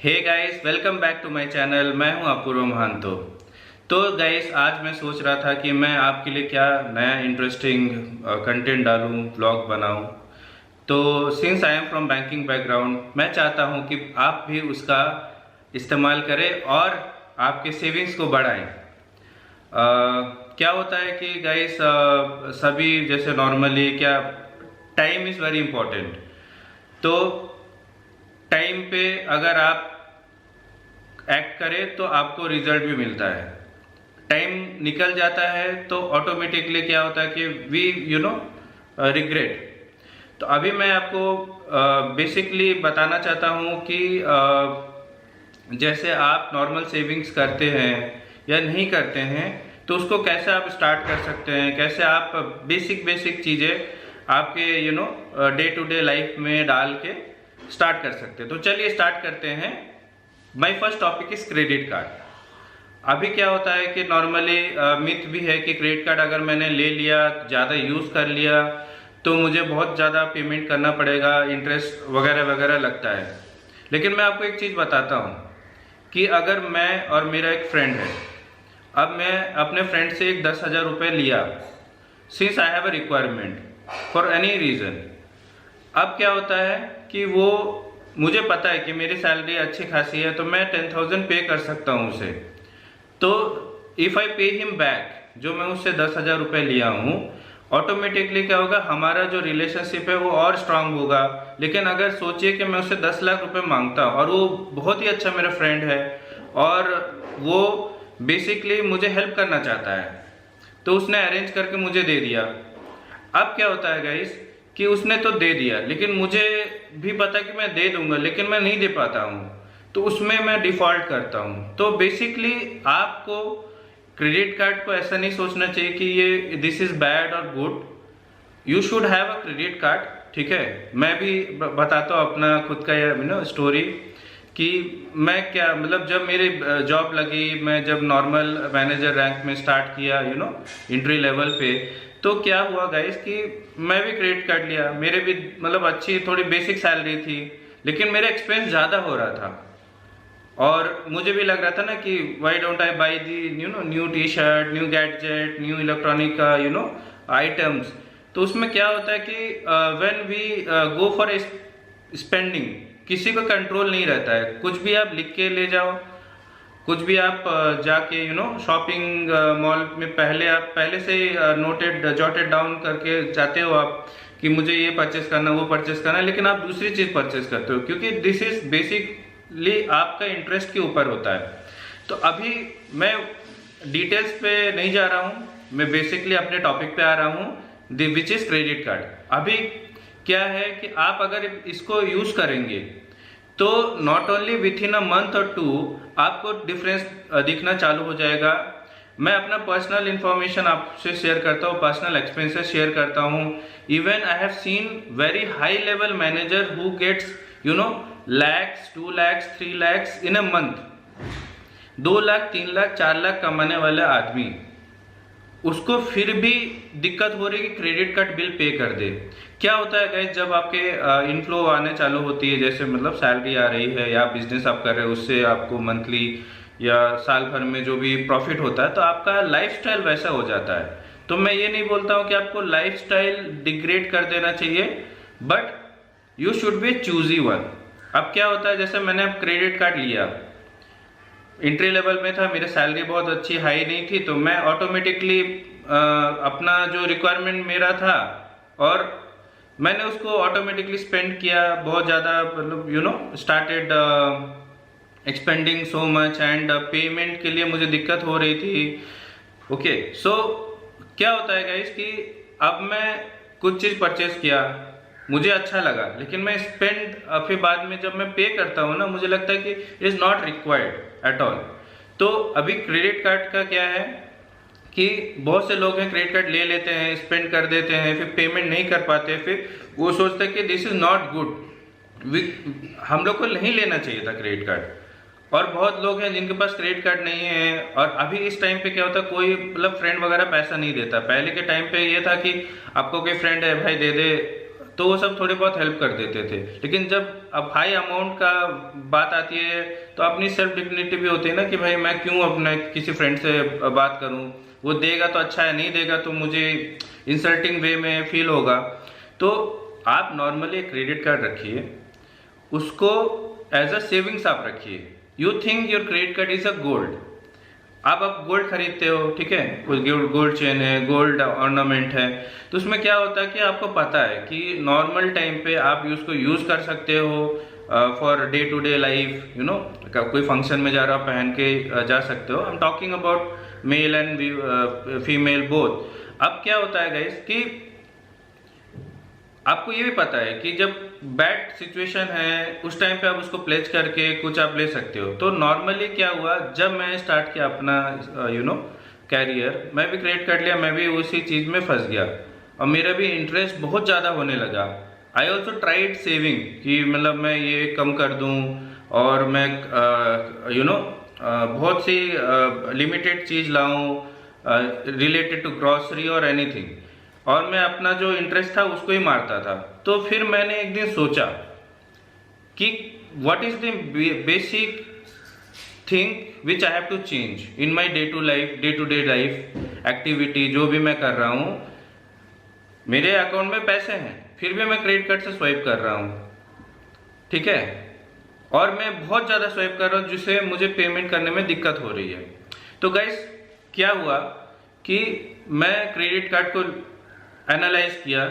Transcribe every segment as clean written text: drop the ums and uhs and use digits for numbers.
Hey guys, welcome back to my channel. मैं हूं अपूर्व महांतो। तो गाइस, आज मैं सोच रहा था कि मैं आपके लिए क्या नया इंटरेस्टिंग कंटेंट डालूं, व्लॉग बनाऊं। तो since I am from banking background, मैं चाहता हूं कि आप भी उसका इस्तेमाल करें और आपके सेविंग्स को बढ़ाएं। क्या होता है कि गाइस, सभी जैसे नॉर्मली क्या, टाइम इज़ वेरी इंपॉर्टेंट। तो टाइम पे अगर आप एक्ट करें तो आपको रिजल्ट भी मिलता है। टाइम निकल जाता है तो ऑटोमेटिकली क्या होता है कि वी रिग्रेट। तो अभी मैं आपको बेसिकली बताना चाहता हूँ कि जैसे आप नॉर्मल सेविंग्स करते हैं या नहीं करते हैं, तो उसको कैसे आप स्टार्ट कर सकते हैं, कैसे आप बेसिक बेसिक चीज़ें आपके डे टू डे लाइफ में डाल के स्टार्ट कर सकते हैं। तो चलिए स्टार्ट करते हैं। My first topic is credit card. अभी क्या होता है कि नॉर्मली मिथ भी है कि क्रेडिट कार्ड अगर मैंने ले लिया, ज़्यादा यूज़ कर लिया, तो मुझे बहुत ज़्यादा पेमेंट करना पड़ेगा, इंटरेस्ट वगैरह वगैरह लगता है। लेकिन मैं आपको एक चीज़ बताता हूँ कि अगर मैं और मेरा एक फ्रेंड है, अब मैं अपने फ्रेंड से एक 10,000 रुपये लिया, since I have a requirement for any reason. अब क्या होता है कि वो, मुझे पता है कि मेरी सैलरी अच्छी खासी है, तो मैं 10,000 पे कर सकता हूँ उसे। तो if I pay him back, जो मैं उससे 10,000 रुपये लिया हूँ, ऑटोमेटिकली क्या होगा, हमारा जो रिलेशनशिप है वो और स्ट्रांग होगा। लेकिन अगर सोचिए कि मैं उससे 10 लाख रुपए मांगता हूँ और वो बहुत ही अच्छा मेरा फ्रेंड है और वो बेसिकली मुझे हेल्प करना चाहता है, तो उसने अरेंज करके मुझे दे दिया। अब क्या होता है गाइस कि उसने तो दे दिया, लेकिन मुझे भी पता कि मैं दे दूंगा, लेकिन मैं नहीं दे पाता हूँ, तो उसमें मैं डिफॉल्ट करता हूँ। तो बेसिकली आपको क्रेडिट कार्ड को ऐसा नहीं सोचना चाहिए कि ये दिस इज बैड और good. You should have a credit card, ठीक है। मैं भी बताता हूँ अपना खुद का स्टोरी कि मैं क्या, मतलब जब मेरी जॉब लगी, मैं जब नॉर्मल मैनेजर रैंक में स्टार्ट किया एंट्री लेवल पे, तो क्या हुआ गाइस कि मैं भी क्रेडिट कार्ड लिया। मेरे भी मतलब अच्छी थोड़ी बेसिक सैलरी थी, लेकिन मेरा एक्सपेंस ज़्यादा हो रहा था और मुझे भी लग रहा था ना कि why don't I buy the new T shirt, new gadget, new electronic का आइटम्स। तो उसमें क्या होता है कि when we go for spending, किसी को कंट्रोल नहीं रहता है। कुछ भी आप लिख के ले जाओ, कुछ भी आप जाके शॉपिंग मॉल में पहले से नोटेड जॉटेड डाउन करके जाते हो आप कि मुझे ये परचेस करना, वो परचेस करना, लेकिन आप दूसरी चीज परचेस करते हो क्योंकि दिस इज बेसिकली आपका इंटरेस्ट के ऊपर होता है। तो अभी मैं डिटेल्स पे नहीं जा रहा हूँ, मैं बेसिकली अपने टॉपिक पे आ रहा हूँ, विच इज क्रेडिट कार्ड। अभी क्या है कि आप अगर इसको यूज करेंगे तो not only with in a month और 2 आपको डिफरेंस दिखना चालू हो जाएगा। मैं अपना पर्सनल इंफॉर्मेशन आपसे शेयर करता हूँ, पर्सनल एक्सपेंसेस शेयर करता हूँ। Even I have seen very high level manager who gets lakhs, 2 lakhs, 3 lakhs in a month. 2 lakh, 3 lakh, 4 lakh कमाने वाले आदमी, उसको फिर भी दिक्कत हो रही है कि क्रेडिट कार्ड बिल पे कर दे। क्या होता है गाइस, जब आपके इनफ्लो आने चालू होती है, जैसे मतलब सैलरी आ रही है या बिजनेस आप कर रहे हो, उससे आपको मंथली या साल भर में जो भी प्रॉफिट होता है, तो आपका लाइफस्टाइल वैसा हो जाता है। तो मैं ये नहीं बोलता हूँ कि आपको लाइफस्टाइल डिग्रेड कर देना चाहिए, but you should be choosy one. अब क्या होता है, जैसे मैंने अब क्रेडिट कार्ड लिया, एंट्री लेवल में था, मेरी सैलरी बहुत अच्छी हाई नहीं थी, तो मैं ऑटोमेटिकली अपना जो रिक्वायरमेंट मेरा था और मैंने उसको ऑटोमेटिकली स्पेंड किया बहुत ज़्यादा, मतलब started expanding so much and payment के लिए मुझे दिक्कत हो रही थी। ओके, सो क्या होता है गाइस कि अब मैं कुछ चीज़ परचेस किया, मुझे अच्छा लगा, लेकिन मैं स्पेंड फिर बाद में जब मैं पे करता हूँ ना, मुझे लगता है कि it is not required at all. तो अभी क्रेडिट कार्ड का क्या है कि बहुत से लोग हैं, क्रेडिट कार्ड ले लेते हैं, स्पेंड कर देते हैं, फिर पेमेंट नहीं कर पाते, फिर वो सोचते हैं कि दिस इज़ नॉट गुड। हम लोग को नहीं लेना चाहिए था क्रेडिट कार्ड। और बहुत लोग हैं जिनके पास क्रेडिट कार्ड नहीं है, और अभी इस टाइम पे क्या होता है, कोई मतलब फ्रेंड वगैरह पैसा नहीं देता। पहले के टाइम पे ये था कि आपको कोई फ्रेंड है, भाई दे दे, तो वो सब थोड़े बहुत हेल्प कर देते थे। लेकिन जब अब हाई अमाउंट का बात आती है तो अपनी सेल्फ डिग्निटी भी होती है ना कि भाई मैं क्यों अपने किसी फ्रेंड से बात करूं, वो देगा तो अच्छा है, नहीं देगा तो मुझे इंसल्टिंग वे में फील होगा। तो आप नॉर्मली क्रेडिट कार्ड रखिए, उसको एज अ सेविंग्स आप रखिए। You think your credit card is a gold. आप गोल्ड खरीदते हो, ठीक है, कोई गोल्ड चेन है, गोल्ड ऑर्नामेंट है, तो उसमें क्या होता है कि आपको पता है कि नॉर्मल टाइम पे आप उसको यूज कर सकते हो for day to day life, you know, कोई फंक्शन में जा रहा हो पहन के जा सकते हो। I am talking about male and female both. अब क्या होता है गाइस कि आपको ये भी पता है कि जब बैड सिचुएशन है उस टाइम पे आप उसको प्लेस करके कुछ आप ले सकते हो। तो नॉर्मली क्या हुआ, जब मैं स्टार्ट किया अपना यू नो कैरियर, मैं भी क्रेडिट कार्ड लिया, मैं भी उसी चीज में फंस गया और मेरा भी इंटरेस्ट बहुत ज़्यादा होने लगा। आई ऑल्सो ट्राइड सेविंग कि मतलब मैं ये कम कर दूं और मैं यू नो बहुत सी लिमिटेड चीज़ लाऊं रिलेटेड टू ग्रॉसरी और एनीथिंग, और मैं अपना जो इंटरेस्ट था उसको ही मारता था। तो फिर मैंने एक दिन सोचा कि what is the basic thing which I have to change in my day to day life activity. जो भी मैं कर रहा हूँ, मेरे अकाउंट में पैसे हैं फिर भी मैं क्रेडिट कार्ड से स्वाइप कर रहा हूँ, ठीक है, और मैं बहुत ज़्यादा स्वाइप कर रहा हूँ जिससे मुझे पेमेंट करने में दिक्कत हो रही है। तो गाइस क्या हुआ कि मैं क्रेडिट कार्ड को एनालाइज किया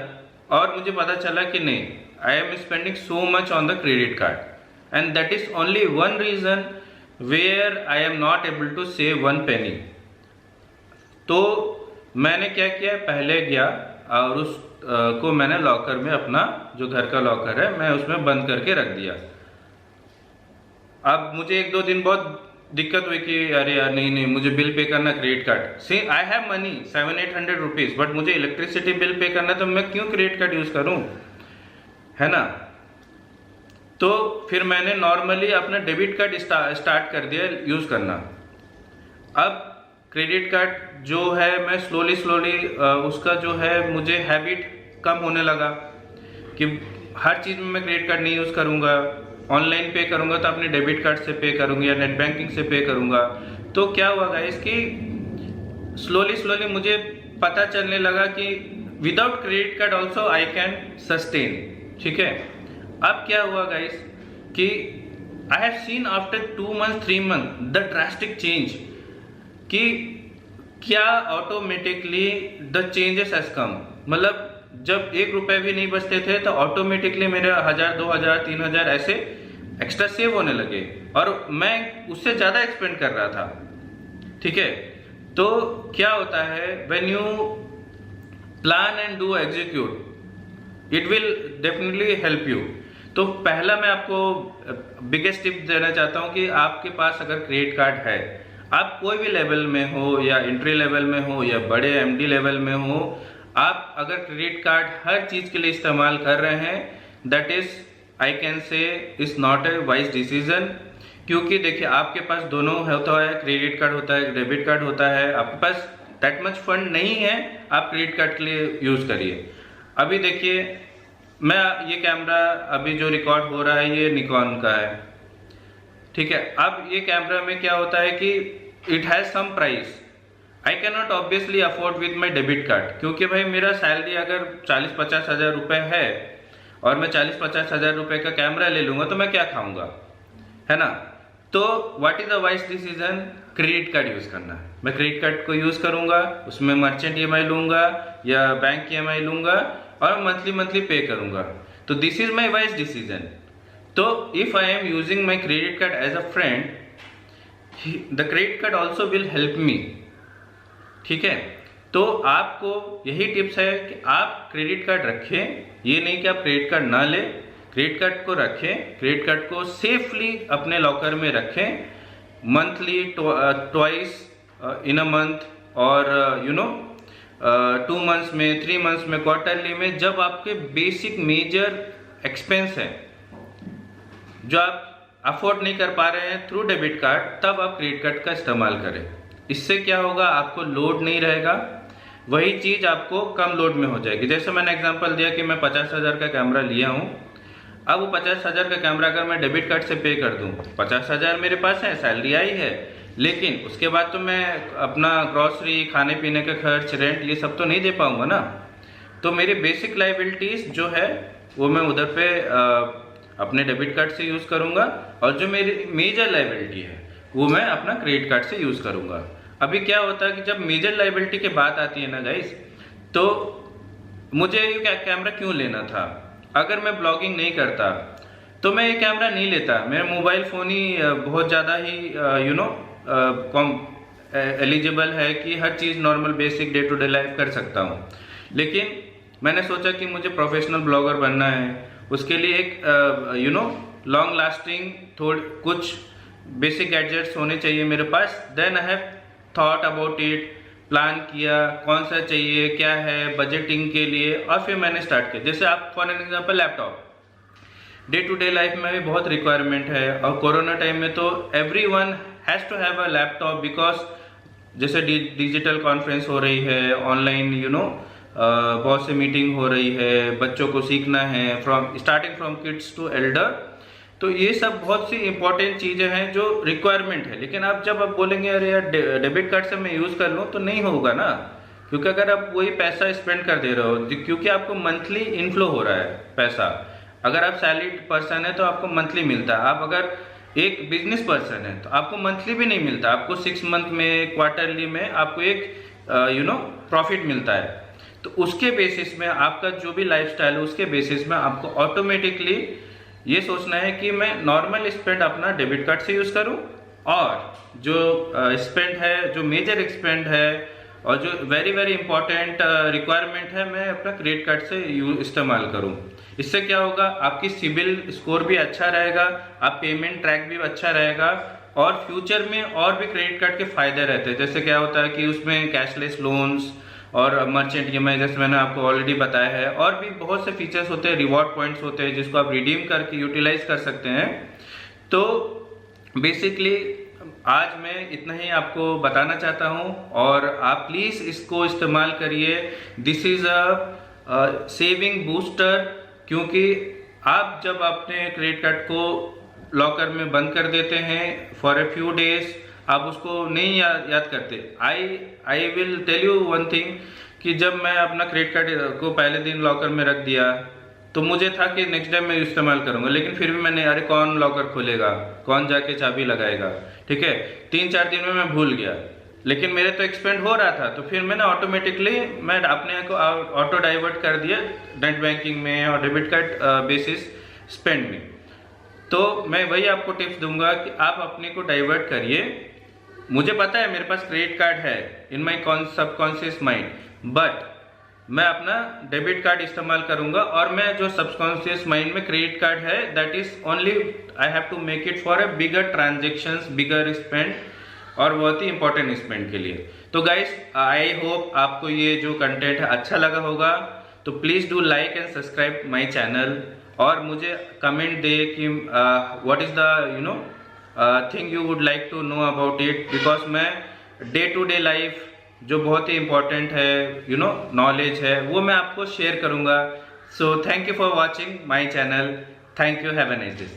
और मुझे पता चला कि नहीं, I am spending so much on the credit card and that is only one reason where I am not able to save one penny. तो मैंने क्या किया, पहले गया और उस को मैंने लॉकर में, अपना जो घर का लॉकर है, मैं उसमें बंद करके रख दिया। अब मुझे एक दो दिन बहुत दिक्कत हुई कि अरे यार नहीं मुझे बिल पे करना क्रेडिट कार्ड से, I have money 700-800 rupees, but मुझे इलेक्ट्रिसिटी बिल पे करना, तो मैं क्यों क्रेडिट कार्ड यूज करूं, है ना। तो फिर मैंने नॉर्मली अपना डेबिट कार्ड स्टार्ट कर दिया यूज करना। अब क्रेडिट कार्ड जो है मैं स्लोली उसका जो है मुझे हैबिट कम होने लगा कि हर चीज में मैं क्रेडिट कार्ड नहीं यूज करूंगा, ऑनलाइन पे करूंगा तो अपने डेबिट कार्ड से पे करूंगा या नेट बैंकिंग से पे करूंगा। तो क्या हुआ गाइस कि स्लोली मुझे पता चलने लगा कि without credit card also I can sustain, ठीक है। अब क्या हुआ गाइस कि आई have scene after 2 months 3 months the drastic change, कि क्या automatically the changes has come. मतलब जब 1 रुपए भी नहीं बचते थे तो ऑटोमेटिकली मेरे 1000 2000 3000 ऐसे एक्स्ट्रा सेव होने लगे और मैं उससे ज्यादा एक्सपेंड कर रहा था, ठीक है। तो क्या होता है, when you plan and do execute it will definitely help you. तो पहला मैं आपको बिगेस्ट टिप देना चाहता हूं कि आपके पास अगर क्रेडिट कार्ड है, आप कोई भी लेवल में हो या एंट्री लेवल में हो या बड़े एमडी लेवल में हो, आप अगर क्रेडिट कार्ड हर चीज के लिए इस्तेमाल कर रहे हैं, that is I can say is not a wise decision. क्योंकि देखिए आपके पास दोनों होता है, क्रेडिट कार्ड होता है, डेबिट कार्ड होता है, आपके पास दैट मच फंड नहीं है, आप क्रेडिट कार्ड के लिए यूज करिए। अभी देखिए मैं ये कैमरा अभी जो रिकॉर्ड हो रहा है ये निकॉन का है, ठीक है। अब ये कैमरा में क्या होता है कि it has some price, I can not obviously afford with my debit card, क्योंकि भाई मेरा सैलरी अगर 40-50 हजार रुपए है और मैं 40-50 हजार रुपए का कैमरा ले लूंगा तो मैं क्या खाऊंगा, है ना। तो what is the wise decision, credit card use करना है। मैं क्रेडिट कार्ड को यूज करूंगा, उसमें मर्चेंट ईएमआई लूंगा या बैंक ईएमआई लूंगा और मंथली पे करूंगा। तो this is my wise decision. तो if I am using my credit card as a friend, the credit card also will help me, ठीक है। तो आपको यही टिप्स है कि आप क्रेडिट कार्ड रखें, ये नहीं कि आप क्रेडिट कार्ड ना लें, क्रेडिट कार्ड को रखें, क्रेडिट कार्ड को सेफली अपने लॉकर में रखें, monthly twice in a month और यू नो 2 months में, 3 months में, क्वार्टरली में, जब आपके बेसिक मेजर एक्सपेंस है जो आप अफोर्ड नहीं कर पा रहे हैं थ्रू डेबिट कार्ड, तब आप क्रेडिट कार्ड का इस्तेमाल करें। इससे क्या होगा, आपको लोड नहीं रहेगा, वही चीज़ आपको कम लोड में हो जाएगी। जैसे मैंने एग्जांपल दिया कि मैं 50,000 का कैमरा लिया हूँ, अब वो 50,000 का कैमरा अगर मैं डेबिट कार्ड से पे कर दूँ, 50,000 मेरे पास है, सैलरी आई है, लेकिन उसके बाद तो मैं अपना ग्रॉसरी, खाने पीने का खर्च, रेंट, ये सब तो नहीं दे पाऊँगा ना। तो मेरी बेसिक लाइबिलिटीज़ जो है वो मैं उधर पे अपने डेबिट कार्ड से यूज़ करूँगा, और जो मेरी मेजर लाइबिलिटी है वो मैं अपना क्रेडिट कार्ड से यूज़ करूँगा। अभी क्या होता है कि जब मेजर लाइबिलिटी की बात आती है ना गाइस, तो मुझे ये कैमरा क्यों लेना था? अगर मैं ब्लॉगिंग नहीं करता तो मैं ये कैमरा नहीं लेता। मेरा मोबाइल फ़ोन ही बहुत ज़्यादा ही एलिजिबल है कि हर चीज़ normal basic day to day life कर सकता हूँ। लेकिन मैंने सोचा कि मुझे प्रोफेशनल ब्लॉगर बनना है, उसके लिए एक लॉन्ग लास्टिंग कुछ बेसिक गैजेट्स होने चाहिए मेरे पास। Then I have thought about it, plan किया कौन सा चाहिए, क्या है बजटिंग के लिए, और फिर मैंने स्टार्ट किया। जैसे आप for an example laptop, day to day life में भी बहुत रिक्वायरमेंट है, और कोरोना टाइम में तो everyone has to have a laptop, because जैसे डिजिटल कॉन्फ्रेंस हो रही है, ऑनलाइन बहुत से मीटिंग हो रही है, बच्चों को सीखना है starting from kids to elder. तो ये सब बहुत सी इंपॉर्टेंट चीज़ें हैं जो रिक्वायरमेंट है। लेकिन आप जब आप बोलेंगे अरे यार डेबिट कार्ड से मैं यूज़ कर लूँ, तो नहीं होगा ना, क्योंकि अगर आप वही पैसा स्पेंड कर दे रहे हो, क्योंकि आपको मंथली इनफ्लो हो रहा है पैसा। अगर आप सैलरीड पर्सन है तो आपको मंथली मिलता है, आप अगर एक बिजनेस पर्सन है तो आपको मंथली भी नहीं मिलता, आपको 6 मंथ में, क्वार्टरली में आपको एक प्रॉफिट मिलता है। तो उसके बेसिस में आपका जो भी लाइफस्टाइल है उसके बेसिस में आपको ऑटोमेटिकली ये सोचना है कि मैं नॉर्मल स्पेंड अपना डेबिट कार्ड से यूज़ करूं, और जो स्पेंड है, जो मेजर एक्सपेंड है और जो वेरी वेरी इंपॉर्टेंट रिक्वायरमेंट है, मैं अपना क्रेडिट कार्ड से इस्तेमाल करूं। इससे क्या होगा, आपकी सिबिल स्कोर भी अच्छा रहेगा, आप पेमेंट ट्रैक भी अच्छा रहेगा, और फ्यूचर में और भी क्रेडिट कार्ड के फायदे रहते हैं। जैसे क्या होता है कि उसमें कैशलेस लोन्स और मर्चेंट ईएमआई, जैसे मैंने आपको ऑलरेडी बताया है, और भी बहुत से फीचर्स होते हैं, रिवॉर्ड पॉइंट्स होते हैं जिसको आप रिडीम करके यूटिलाइज कर सकते हैं। तो बेसिकली आज मैं इतना ही आपको बताना चाहता हूं, और आप प्लीज़ इसको इस्तेमाल करिए। This is a saving booster, क्योंकि आप जब अपने क्रेडिट कार्ड को लॉकर में बंद कर देते हैं फॉर ए फ्यू डेज, आप उसको नहीं याद करते। I will tell you one thing, कि जब मैं अपना क्रेडिट कार्ड को पहले दिन लॉकर में रख दिया तो मुझे था कि नेक्स्ट टाइम मैं इस्तेमाल करूंगा, लेकिन फिर भी मैंने अरे कौन लॉकर खोलेगा, कौन जाके चाबी लगाएगा, ठीक है, 3-4 दिन में मैं भूल गया। लेकिन मेरे तो एक्सपेंड हो रहा था, तो फिर मैंने ऑटोमेटिकली मैं अपने को ऑटो डाइवर्ट कर दिया नेट बैंकिंग में और डेबिट कार्ड बेसिस स्पेंड में। तो मैं वही आपको टिप्स दूंगा कि आप अपने को डाइवर्ट करिए। मुझे पता है मेरे पास क्रेडिट कार्ड है in my subconscious mind, but मैं अपना डेबिट कार्ड इस्तेमाल करूंगा, और मैं जो सबकॉन्शियस माइंड में क्रेडिट कार्ड है that is only I have to make it for a bigger transactions, bigger spend, और बहुत ही इंपॉर्टेंट स्पेंड के लिए। तो गाइस, आई होप आपको ये जो कंटेंट है अच्छा लगा होगा, तो please do like and subscribe my channel, और मुझे कमेंट दे कि what is the thing you would like to know about it, because मैं डे टू डे लाइफ जो बहुत ही इंपॉर्टेंट है नॉलेज है वो मैं आपको शेयर करूंगा। So thank you for watching my channel, thank you, have a nice day.